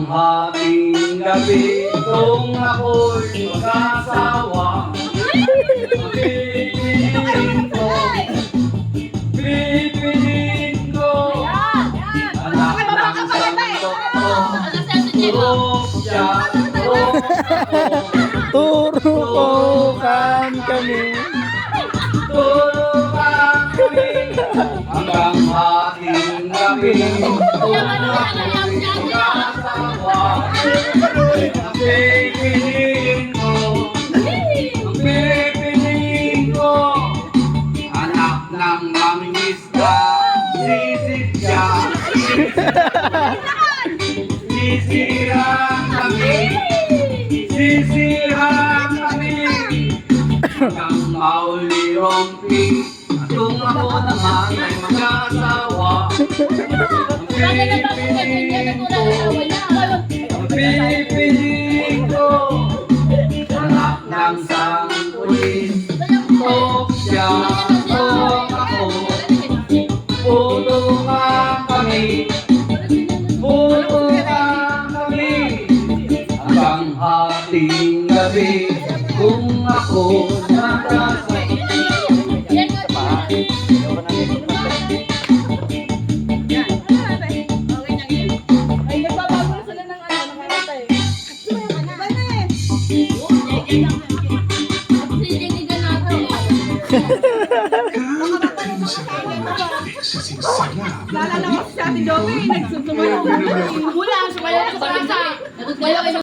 hating gabi kung ako'y mag-asawa, pipiliin ko anak ng santo ko. Turok siya, turok ako, Turukan kami. turukan kami hanggang hating gabi kung ako'y mag-asawa. Pipiliin ko anak ng mangisda, sisig siya. Sisirang kami, sisirang kami hanggang mauli-rompi. At kung ako naman ay mag-asawa, pipiliin ko anak ng sangkulis. Tok siya, tok ako, tulungan kami, tulungan kami hanggang hating gabi kung ako nag-asawa. Lalala ko si Ate Domi, nagsusumayaw. Wala, sumayaw sa barangay.